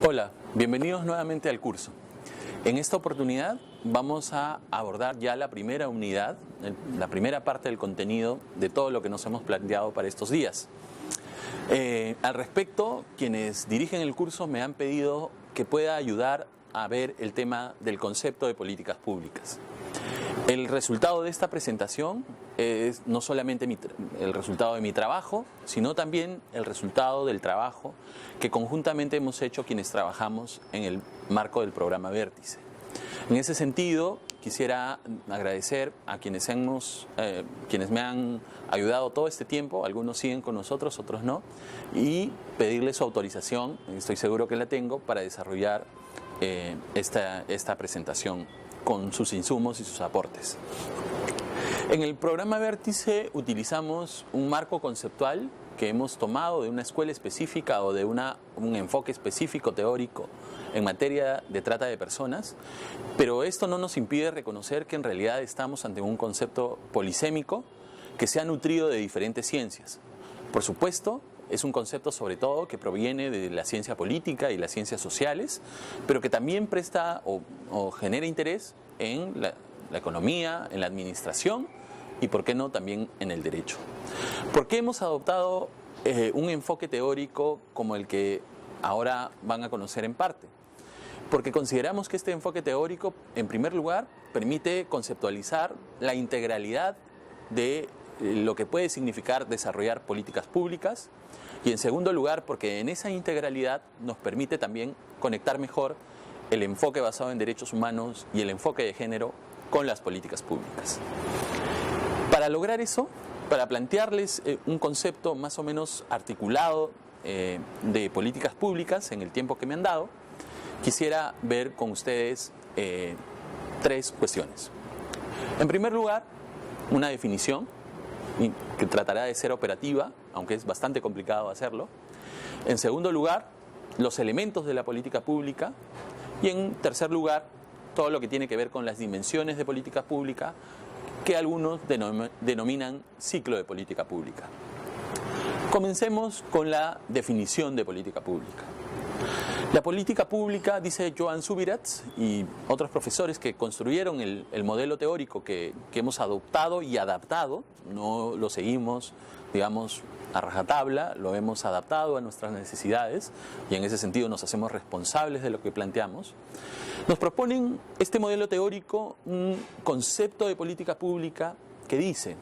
Hola, bienvenidos nuevamente al curso. En esta oportunidad vamos a abordar ya la primera unidad, la primera parte del contenido de todo lo que nos hemos planteado para estos días. Al respecto, quienes dirigen el curso me han pedido que pueda ayudar a ver el tema del concepto de políticas públicas. El resultado de esta presentación es no solamente el resultado de mi trabajo, sino también el resultado del trabajo que conjuntamente hemos hecho quienes trabajamos en el marco del programa Vértice. En ese sentido, quisiera agradecer a quienes me han ayudado todo este tiempo. Algunos siguen con nosotros, otros no, y pedirles su autorización, estoy seguro que la tengo, para desarrollar esta presentación con sus insumos y sus aportes. En el programa Vértice utilizamos un marco conceptual que hemos tomado de una escuela específica o de un enfoque específico teórico en materia de trata de personas, pero esto no nos impide reconocer que en realidad estamos ante un concepto polisémico que se ha nutrido de diferentes ciencias. Por supuesto, es un concepto sobre todo que proviene de la ciencia política y las ciencias sociales, pero que también presta o genera interés en la economía, en la administración y, por qué no, también en el derecho. ¿Por qué hemos adoptado un enfoque teórico como el que ahora van a conocer en parte? Porque consideramos que este enfoque teórico, en primer lugar, permite conceptualizar la integralidad de lo que puede significar desarrollar políticas públicas, y en segundo lugar, porque en esa integralidad nos permite también conectar mejor el enfoque basado en derechos humanos y el enfoque de género con las políticas públicas. Para lograr eso, para plantearles un concepto más o menos articulado de políticas públicas en el tiempo que me han dado, quisiera ver con ustedes tres cuestiones. En primer lugar, una definición que tratará de ser operativa, aunque es bastante complicado hacerlo. En segundo lugar, los elementos de la política pública. Y en tercer lugar, todo lo que tiene que ver con las dimensiones de política pública, que algunos denominan ciclo de política pública. Comencemos con la definición de política pública. La política pública, dice Joan Subirats y otros profesores que construyeron el modelo teórico que hemos adoptado y adaptado, no lo seguimos, digamos, a rajatabla, lo hemos adaptado a nuestras necesidades y en ese sentido nos hacemos responsables de lo que planteamos. Nos proponen este modelo teórico un concepto de política pública que dice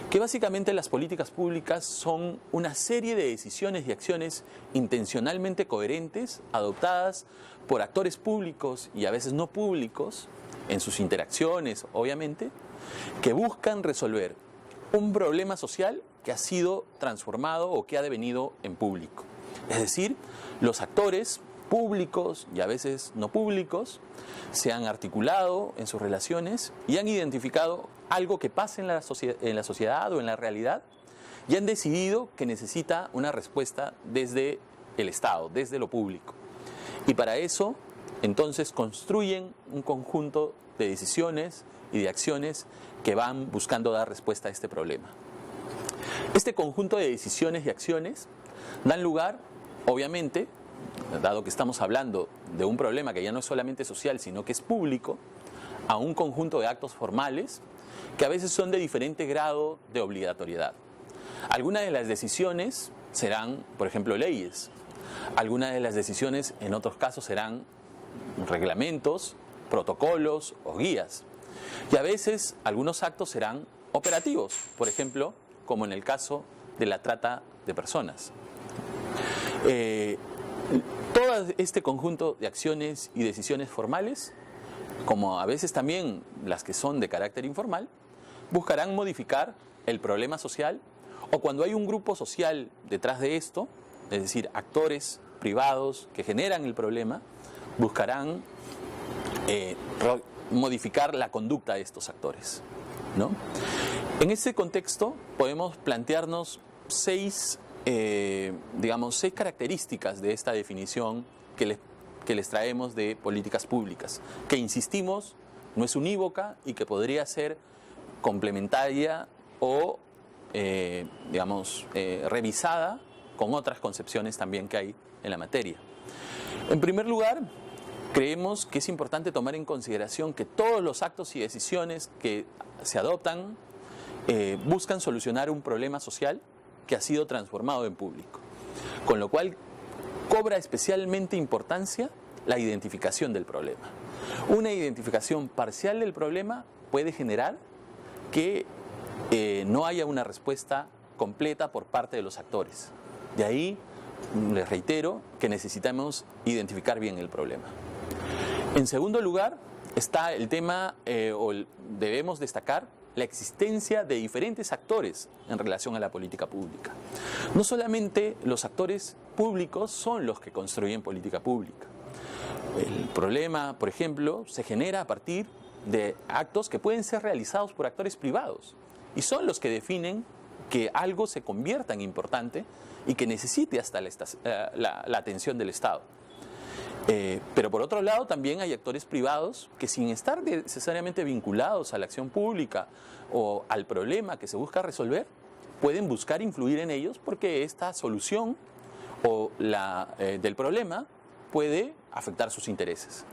que básicamente las políticas públicas son una serie de decisiones y acciones intencionalmente coherentes, adoptadas por actores públicos y a veces no públicos, en sus interacciones, obviamente, que buscan resolver un problema social que ha sido transformado o que ha devenido en público. Es decir, los actores públicos y a veces no públicos se han articulado en sus relaciones y han identificado algo que pasa en la sociedad o en la realidad y han decidido que necesita una respuesta desde el Estado, desde lo público. Y para eso, entonces, construyen un conjunto de decisiones y de acciones que van buscando dar respuesta a este problema. Este conjunto de decisiones y acciones dan lugar, obviamente, dado que estamos hablando de un problema que ya no es solamente social, sino que es público, a un conjunto de actos formales que a veces son de diferente grado de obligatoriedad. Algunas de las decisiones serán, por ejemplo, leyes. Algunas de las decisiones, en otros casos, serán reglamentos, protocolos o guías. Y a veces algunos actos serán operativos, por ejemplo, como en el caso de la trata de personas. Todo este conjunto de acciones y decisiones formales, como a veces también las que son de carácter informal, buscarán modificar el problema social, o cuando hay un grupo social detrás de esto, es decir, actores privados que generan el problema, buscarán modificar la conducta de estos actores, ¿no? En ese contexto podemos plantearnos seis características de esta definición que les traemos de políticas públicas, que insistimos, no es unívoca y que podría ser complementaria o, revisada con otras concepciones también que hay en la materia. En primer lugar, creemos que es importante tomar en consideración que todos los actos y decisiones que se adoptan buscan solucionar un problema social que ha sido transformado en público, con lo cual cobra especialmente importancia la identificación del problema. Una identificación parcial del problema puede generar que no haya una respuesta completa por parte de los actores. De ahí, les reitero, que necesitamos identificar bien el problema. En segundo lugar, está el tema, debemos destacar la existencia de diferentes actores en relación a la política pública. No solamente los actores públicos son los que construyen política pública. El problema, por ejemplo, se genera a partir de actos que pueden ser realizados por actores privados y son los que definen que algo se convierta en importante y que necesite hasta la atención del Estado. Pero por otro lado también hay actores privados que, sin estar necesariamente vinculados a la acción pública o al problema que se busca resolver, pueden buscar influir en ellos porque esta solución del problema puede afectar sus intereses.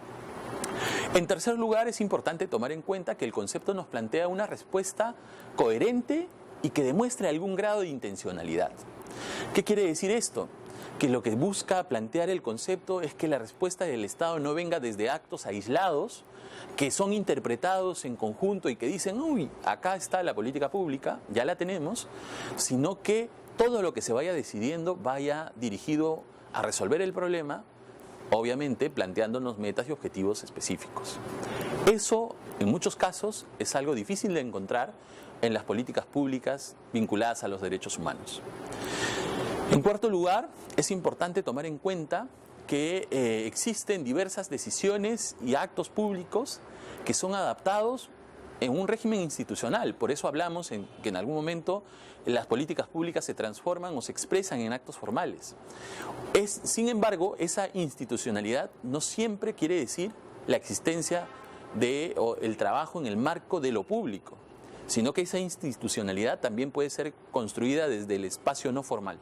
En tercer lugar, es importante tomar en cuenta que el concepto nos plantea una respuesta coherente y que demuestre algún grado de intencionalidad. ¿Qué quiere decir esto? Que lo que busca plantear el concepto es que la respuesta del Estado no venga desde actos aislados que son interpretados en conjunto y que dicen, uy, acá está la política pública, ya la tenemos, sino que todo lo que se vaya decidiendo vaya dirigido a resolver el problema, obviamente planteándonos metas y objetivos específicos. Eso, en muchos casos, es algo difícil de encontrar en las políticas públicas vinculadas a los derechos humanos. En cuarto lugar, es importante tomar en cuenta que existen diversas decisiones y actos públicos que son adaptados en un régimen institucional. Por eso hablamos que en algún momento las políticas públicas se transforman o se expresan en actos formales. Sin embargo, esa institucionalidad no siempre quiere decir la existencia o el trabajo en el marco de lo público, sino que esa institucionalidad también puede ser construida desde el espacio no formal.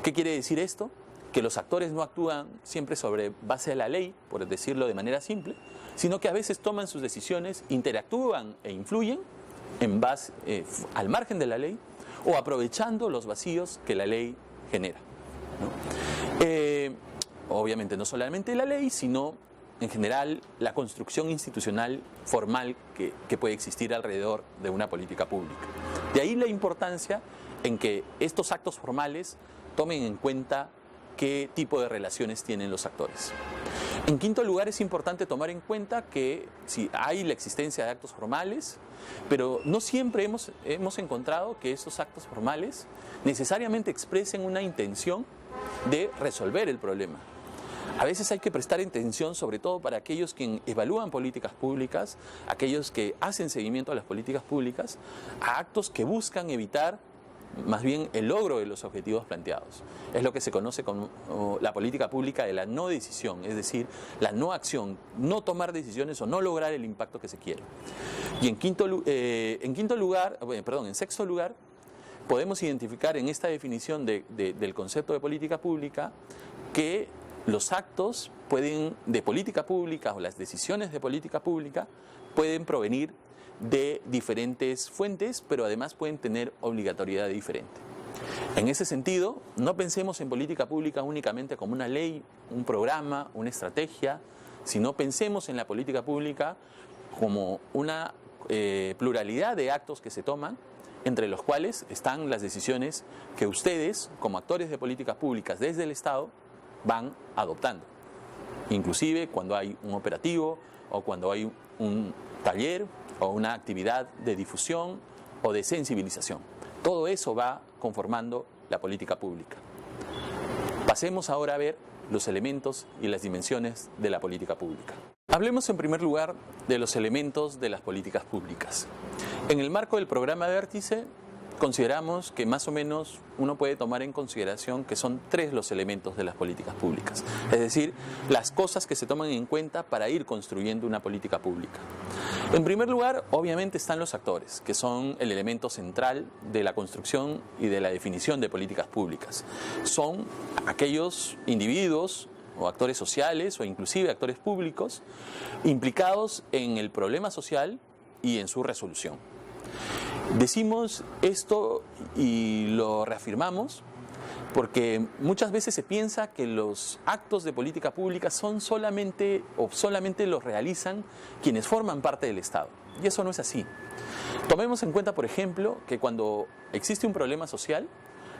¿Qué quiere decir esto? Que los actores no actúan siempre sobre base de la ley, por decirlo de manera simple, sino que a veces toman sus decisiones, interactúan e influyen en base, al margen de la ley o aprovechando los vacíos que la ley genera, ¿no? Obviamente no solamente la ley, sino en general la construcción institucional formal que puede existir alrededor de una política pública. De ahí la importancia en que estos actos formales tomen en cuenta qué tipo de relaciones tienen los actores. En quinto lugar, es importante tomar en cuenta que sí, hay la existencia de actos formales, pero no siempre hemos encontrado que esos actos formales necesariamente expresen una intención de resolver el problema. A veces hay que prestar atención, sobre todo para aquellos que evalúan políticas públicas, aquellos que hacen seguimiento a las políticas públicas, a actos que buscan evitar más bien el logro de los objetivos planteados. Es lo que se conoce como la política pública de la no decisión, es decir, la no acción, no tomar decisiones o no lograr el impacto que se quiere. Y en sexto lugar, podemos identificar en esta definición del concepto de política pública que los actos de política pública o las decisiones de política pública pueden provenir de diferentes fuentes, pero además pueden tener obligatoriedad diferente. En ese sentido, no pensemos en política pública únicamente como una ley, un programa, una estrategia, sino pensemos en la política pública como una pluralidad de actos que se toman, entre los cuales están las decisiones que ustedes, como actores de políticas públicas desde el Estado, van adoptando. Inclusive cuando hay un operativo o cuando hay un taller o una actividad de difusión o de sensibilización. Todo eso va conformando la política pública. Pasemos ahora a ver los elementos y las dimensiones de la política pública. Hablemos en primer lugar de los elementos de las políticas públicas. En el marco del programa Vértice, consideramos que más o menos uno puede tomar en consideración que son 3 los elementos de las políticas públicas, es decir, las cosas que se toman en cuenta para ir construyendo una política pública. En primer lugar, obviamente están los actores, que son el elemento central de la construcción y de la definición de políticas públicas. Son aquellos individuos o actores sociales o inclusive actores públicos implicados en el problema social y en su resolución. Decimos esto y lo reafirmamos porque muchas veces se piensa que los actos de política pública son solamente los realizan quienes forman parte del Estado. Y eso no es así. Tomemos en cuenta, por ejemplo, que cuando existe un problema social,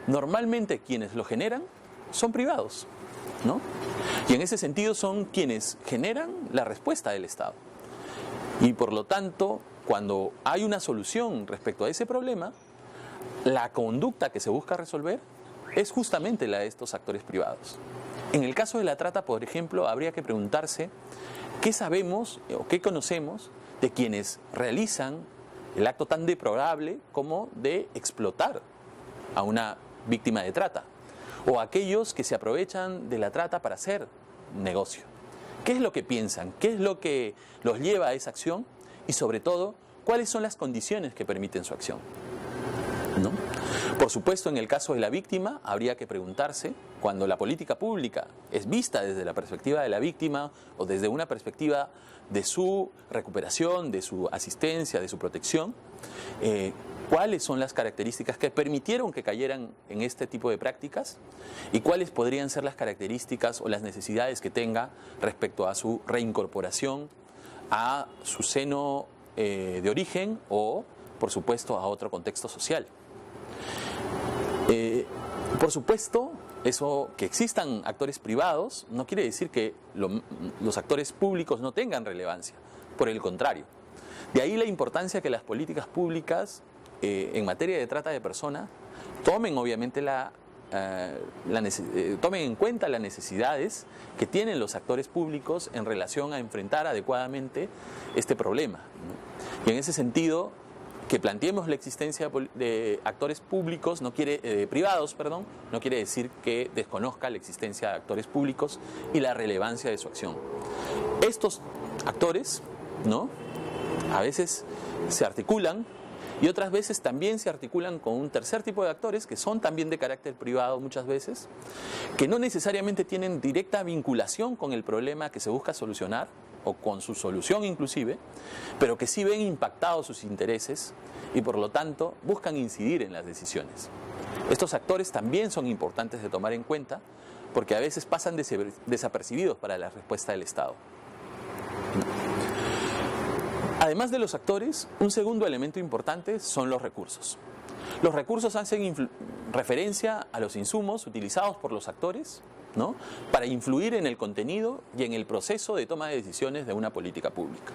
normalmente quienes lo generan son privados, ¿no? Y en ese sentido son quienes generan la respuesta del Estado. Y por lo tanto, cuando hay una solución respecto a ese problema, la conducta que se busca resolver es justamente la de estos actores privados. En el caso de la trata, por ejemplo, habría que preguntarse qué sabemos o qué conocemos de quienes realizan el acto tan deplorable como de explotar a una víctima de trata, o aquellos que se aprovechan de la trata para hacer negocio. ¿Qué es lo que piensan? ¿Qué es lo que los lleva a esa acción? Y sobre todo, ¿cuáles son las condiciones que permiten su acción? ¿No? Por supuesto, en el caso de la víctima, habría que preguntarse, cuando la política pública es vista desde la perspectiva de la víctima o desde una perspectiva de su recuperación, de su asistencia, de su protección, cuáles son las características que permitieron que cayeran en este tipo de prácticas y cuáles podrían ser las características o las necesidades que tenga respecto a su reincorporación a su seno de origen o, por supuesto, a otro contexto social. Por supuesto, eso que existan actores privados no quiere decir que los actores públicos no tengan relevancia, por el contrario. De ahí la importancia que las políticas públicas en materia de trata de personas tomen obviamente tomen en cuenta las necesidades que tienen los actores públicos en relación a enfrentar adecuadamente este problema, ¿no? Y en ese sentido, que planteemos la existencia de actores públicos privados, no quiere decir que desconozca la existencia de actores públicos y la relevancia de su acción. Estos actores, ¿no?, a veces se articulan y otras veces también se articulan con un tercer tipo de actores que son también de carácter privado muchas veces, que no necesariamente tienen directa vinculación con el problema que se busca solucionar o con su solución inclusive, pero que sí ven impactados sus intereses y por lo tanto buscan incidir en las decisiones. Estos actores también son importantes de tomar en cuenta porque a veces pasan desapercibidos para la respuesta del Estado. Además de los actores, un segundo elemento importante son los recursos. Los recursos hacen referencia a los insumos utilizados por los actores, ¿no?, para influir en el contenido y en el proceso de toma de decisiones de una política pública.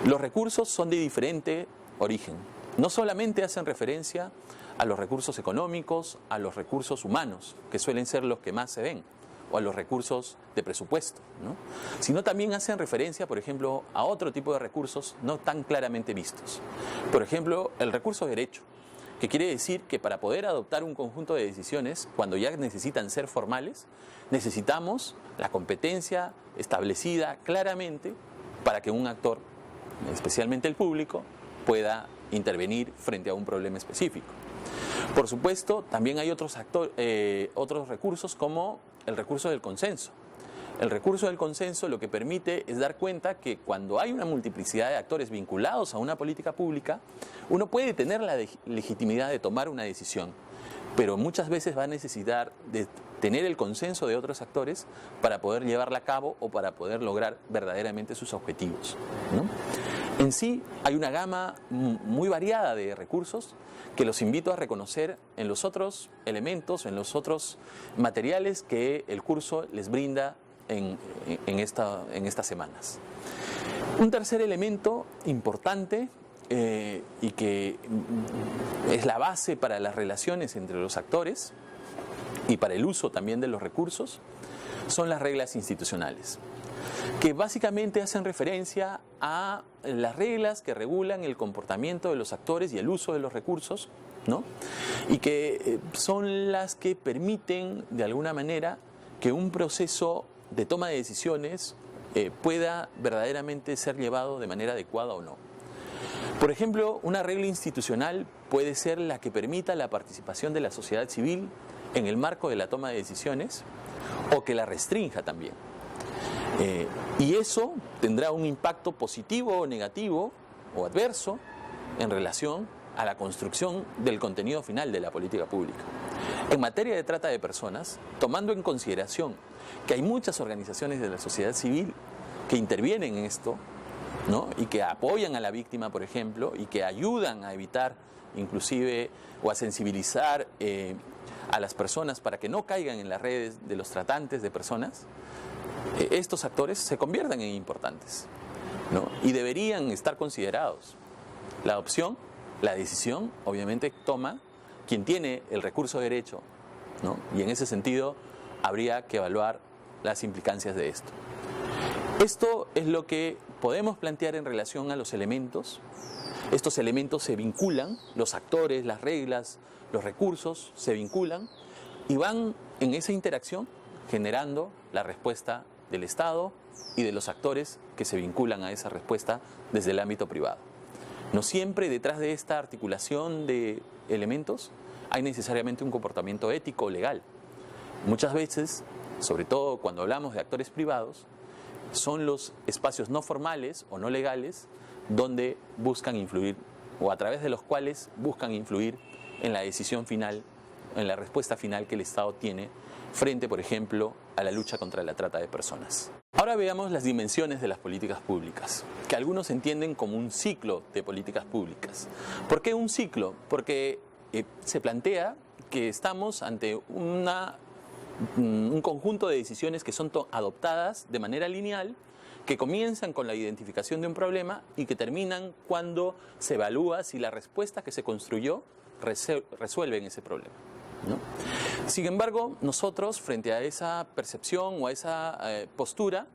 Los recursos son de diferente origen. No solamente hacen referencia a los recursos económicos, a los recursos humanos, que suelen ser los que más se ven, o a los recursos de presupuesto, ¿no?, sino también hacen referencia, por ejemplo, a otro tipo de recursos no tan claramente vistos. Por ejemplo, el recurso de derecho, que quiere decir que para poder adoptar un conjunto de decisiones, cuando ya necesitan ser formales, necesitamos la competencia establecida claramente para que un actor, especialmente el público, pueda intervenir frente a un problema específico. Por supuesto, también hay otros recursos como el recurso del consenso. El recurso del consenso lo que permite es dar cuenta que cuando hay una multiplicidad de actores vinculados a una política pública, uno puede tener la legitimidad de tomar una decisión, pero muchas veces va a necesitar de tener el consenso de otros actores para poder llevarla a cabo o para poder lograr verdaderamente sus objetivos, ¿no? En sí, hay una gama muy variada de recursos que los invito a reconocer en los otros elementos, en los otros materiales que el curso les brinda en estas semanas. Un tercer elemento importante y que es la base para las relaciones entre los actores y para el uso también de los recursos son las reglas institucionales, que básicamente hacen referencia a las reglas que regulan el comportamiento de los actores y el uso de los recursos, ¿no?, y que son las que permiten de alguna manera que un proceso de toma de decisiones pueda verdaderamente ser llevado de manera adecuada o no. Por ejemplo, una regla institucional puede ser la que permita la participación de la sociedad civil en el marco de la toma de decisiones o que la restrinja también. Y eso tendrá un impacto positivo o negativo o adverso en relación a la construcción del contenido final de la política pública. En materia de trata de personas, tomando en consideración que hay muchas organizaciones de la sociedad civil que intervienen en esto, ¿no? Y que apoyan a la víctima, por ejemplo, y que ayudan a evitar inclusive o a sensibilizar a las personas para que no caigan en las redes de los tratantes de personas, estos actores se convierten en importantes, ¿no? Y deberían estar considerados. La opción, la decisión, obviamente toma quien tiene el recurso de derecho, ¿no? Y en ese sentido habría que evaluar las implicancias de esto. Esto es lo que podemos plantear en relación a los elementos. Estos elementos se vinculan, los actores, las reglas, los recursos se vinculan y van en esa interacción generando la respuesta del Estado y de los actores que se vinculan a esa respuesta desde el ámbito privado. No siempre detrás de esta articulación de elementos hay necesariamente un comportamiento ético o legal. Muchas veces, sobre todo cuando hablamos de actores privados, son los espacios no formales o no legales donde buscan influir o a través de los cuales buscan influir en la decisión final, en la respuesta final que el Estado tiene frente, por ejemplo, a la lucha contra la trata de personas. Ahora veamos las dimensiones de las políticas públicas, que algunos entienden como un ciclo de políticas públicas. ¿Por qué un ciclo? Porque se plantea que estamos ante un conjunto de decisiones que son adoptadas de manera lineal, que comienzan con la identificación de un problema y que terminan cuando se evalúa si la respuesta que se construyó resuelve ese problema, ¿no? Sin embargo, nosotros, frente a esa percepción o a esa postura,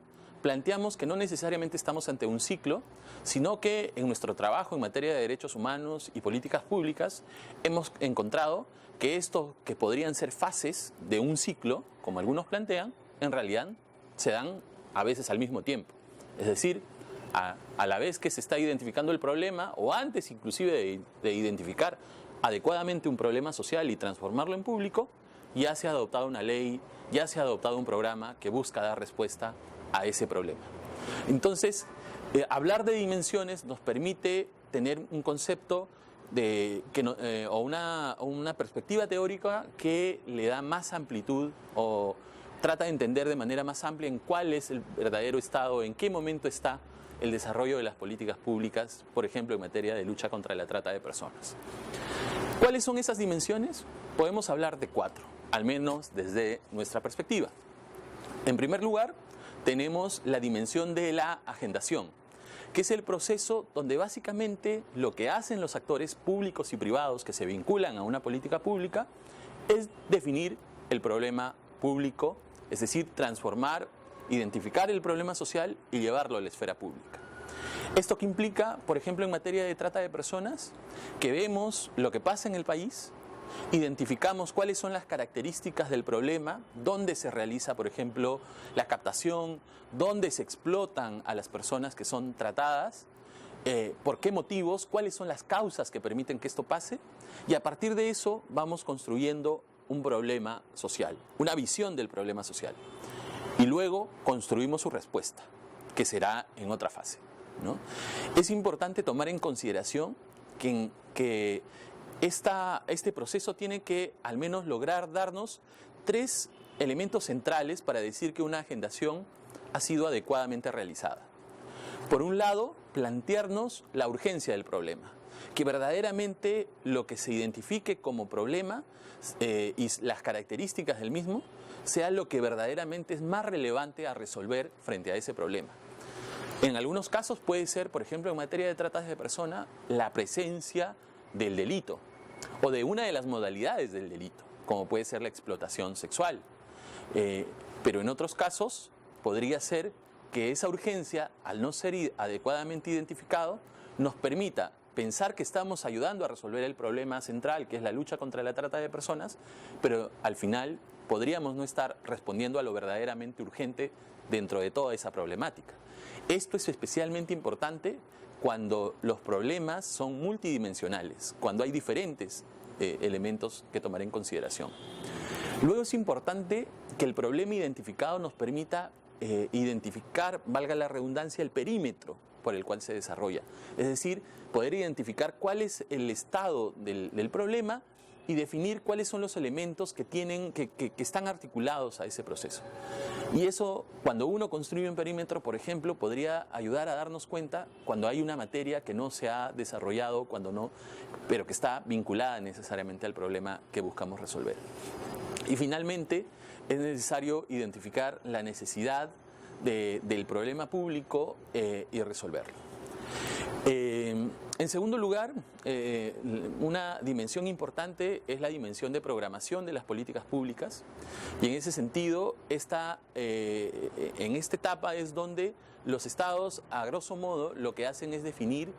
planteamos que no necesariamente estamos ante un ciclo, sino que en nuestro trabajo en materia de derechos humanos y políticas públicas hemos encontrado que esto que podrían ser fases de un ciclo, como algunos plantean, en realidad se dan a veces al mismo tiempo. Es decir, a la vez que se está identificando el problema, o antes inclusive de identificar adecuadamente un problema social y transformarlo en público, ya se ha adoptado una ley, ya se ha adoptado un programa que busca dar respuesta a ese problema. Entonces, hablar de dimensiones nos permite tener un concepto o una perspectiva teórica que le da más amplitud o trata de entender de manera más amplia en cuál es el verdadero estado, en qué momento está el desarrollo de las políticas públicas, por ejemplo, en materia de lucha contra la trata de personas. ¿Cuáles son esas dimensiones? Podemos hablar de 4, al menos desde nuestra perspectiva. En primer lugar, tenemos la dimensión de la agendación, que es el proceso donde básicamente lo que hacen los actores públicos y privados que se vinculan a una política pública es definir el problema público, es decir, transformar, identificar el problema social y llevarlo a la esfera pública. Esto que implica, por ejemplo, en materia de trata de personas, que vemos lo que pasa en el país, identificamos cuáles son las características del problema, dónde se realiza, por ejemplo, la captación, dónde se explotan a las personas que son tratadas, por qué motivos, cuáles son las causas que permiten que esto pase, y a partir de eso vamos construyendo un problema social, una visión del problema social. Y luego construimos su respuesta, que será en otra fase, ¿no? Es importante tomar en consideración que este proceso tiene que al menos lograr darnos 3 elementos centrales para decir que una agendación ha sido adecuadamente realizada. Por un lado, plantearnos la urgencia del problema, que verdaderamente lo que se identifique como problema y las características del mismo sea lo que verdaderamente es más relevante a resolver frente a ese problema. En algunos casos puede ser, por ejemplo, en materia de trata de personas, la presencia del delito o de una de las modalidades del delito, como puede ser la explotación sexual. Pero en otros casos podría ser que esa urgencia, al no ser adecuadamente identificado, nos permita pensar que estamos ayudando a resolver el problema central, que es la lucha contra la trata de personas, pero al final podríamos no estar respondiendo a lo verdaderamente urgente dentro de toda esa problemática. Esto es especialmente importante cuando los problemas son multidimensionales, cuando hay diferentes elementos que tomar en consideración. Luego es importante que el problema identificado nos permita identificar, valga la redundancia, el perímetro por el cual se desarrolla. Es decir, poder identificar cuál es el estado del problema y definir cuáles son los elementos que están articulados a ese proceso. Y eso, cuando uno construye un perímetro, por ejemplo, podría ayudar a darnos cuenta cuando hay una materia que no se ha desarrollado, pero que está vinculada necesariamente al problema que buscamos resolver. Y finalmente, es necesario identificar la necesidad del problema público y resolverlo. En segundo lugar, una dimensión importante es la dimensión de programación de las políticas públicas, y en ese sentido, en esta etapa es donde los estados, a grosso modo, lo que hacen es definir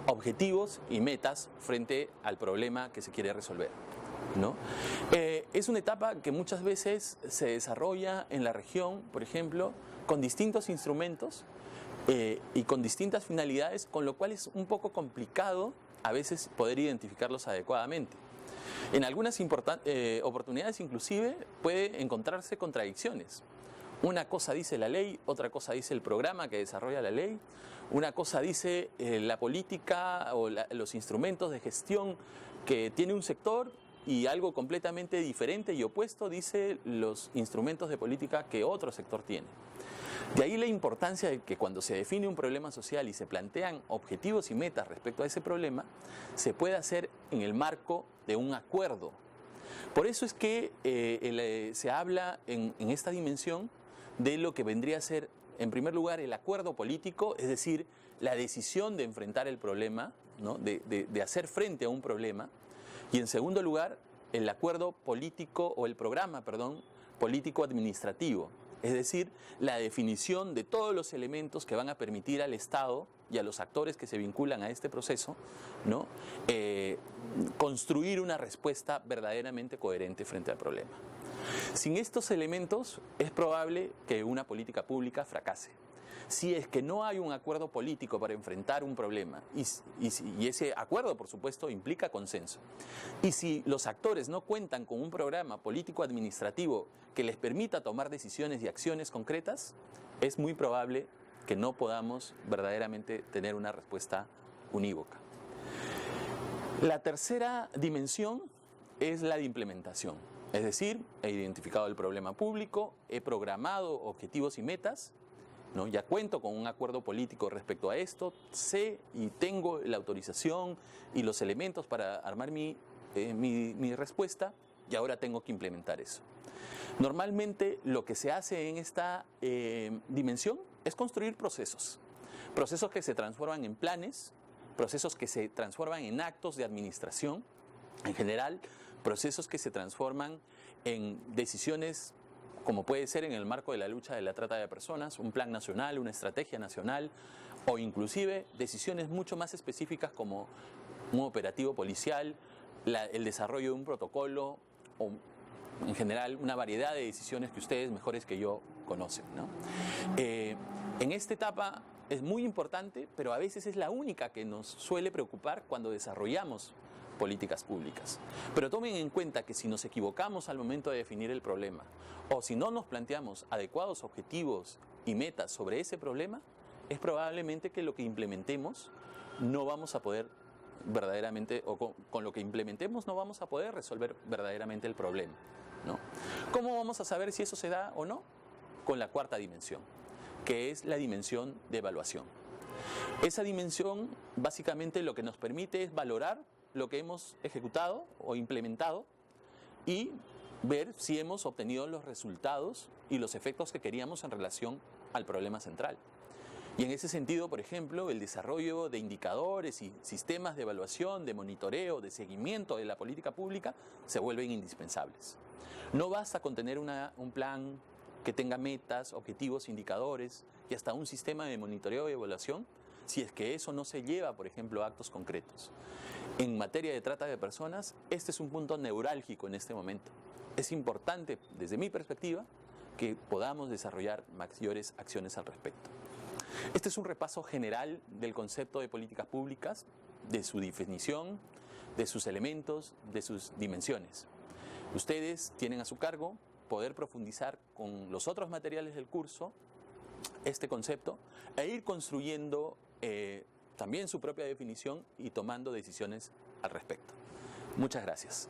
objetivos y metas frente al problema que se quiere resolver, ¿no? Es una etapa que muchas veces se desarrolla en la región, por ejemplo, con distintos instrumentos y con distintas finalidades, con lo cual es un poco complicado a veces poder identificarlos adecuadamente. En algunas oportunidades inclusive puede encontrarse contradicciones. Una cosa dice la ley, otra cosa dice el programa que desarrolla la ley, una cosa dice la política o los instrumentos de gestión que tiene un sector, y algo completamente diferente y opuesto dice los instrumentos de política que otro sector tiene. De ahí la importancia de que cuando se define un problema social y se plantean objetivos y metas respecto a ese problema, se puede hacer en el marco de un acuerdo. Por eso es que se habla en esta dimensión de lo que vendría a ser, en primer lugar, el acuerdo político, es decir, la decisión de enfrentar el problema, ¿no? de hacer frente a un problema. Y en segundo lugar, el acuerdo político o el programa, político-administrativo, es decir, la definición de todos los elementos que van a permitir al Estado y a los actores que se vinculan a este proceso, ¿no? Construir una respuesta verdaderamente coherente frente al problema. Sin estos elementos es probable que una política pública fracase. Si es que no hay un acuerdo político para enfrentar un problema, y ese acuerdo, por supuesto, implica consenso, y si los actores no cuentan con un programa político-administrativo que les permita tomar decisiones y acciones concretas, es muy probable que no podamos verdaderamente tener una respuesta unívoca. La tercera dimensión es la de implementación. Es decir, he identificado el problema público, he programado objetivos y metas, ¿no? Ya cuento con un acuerdo político respecto a esto, sé y tengo la autorización y los elementos para armar mi respuesta, y ahora tengo que implementar eso. Normalmente lo que se hace en esta dimensión es construir procesos que se transforman en planes, procesos que se transforman en actos de administración, en general, procesos que se transforman en decisiones, como puede ser en el marco de la lucha de la trata de personas, un plan nacional, una estrategia nacional, o inclusive decisiones mucho más específicas como un operativo policial, el desarrollo de un protocolo, o en general una variedad de decisiones que ustedes mejores que yo conocen, ¿no? En esta etapa es muy importante, pero a veces es la única que nos suele preocupar cuando desarrollamos políticas públicas. Pero tomen en cuenta que si nos equivocamos al momento de definir el problema, o si no nos planteamos adecuados objetivos y metas sobre ese problema, es probablemente que lo que implementemos no vamos a poder verdaderamente, o con lo que implementemos no vamos a poder resolver verdaderamente el problema, ¿no? ¿Cómo vamos a saber si eso se da o no? Con la cuarta dimensión, que es la dimensión de evaluación. Esa dimensión básicamente lo que nos permite es valorar lo que hemos ejecutado o implementado y ver si hemos obtenido los resultados y los efectos que queríamos en relación al problema central. Y en ese sentido, por ejemplo, el desarrollo de indicadores y sistemas de evaluación, de monitoreo, de seguimiento de la política pública se vuelven indispensables. No basta con tener un plan que tenga metas, objetivos, indicadores y hasta un sistema de monitoreo y evaluación si es que eso no se lleva, por ejemplo, a actos concretos. En materia de trata de personas, este es un punto neurálgico en este momento. Es importante, desde mi perspectiva, que podamos desarrollar mayores acciones al respecto. Este es un repaso general del concepto de políticas públicas, de su definición, de sus elementos, de sus dimensiones. Ustedes tienen a su cargo poder profundizar con los otros materiales del curso este concepto e ir construyendo también su propia definición y tomando decisiones al respecto. Muchas gracias.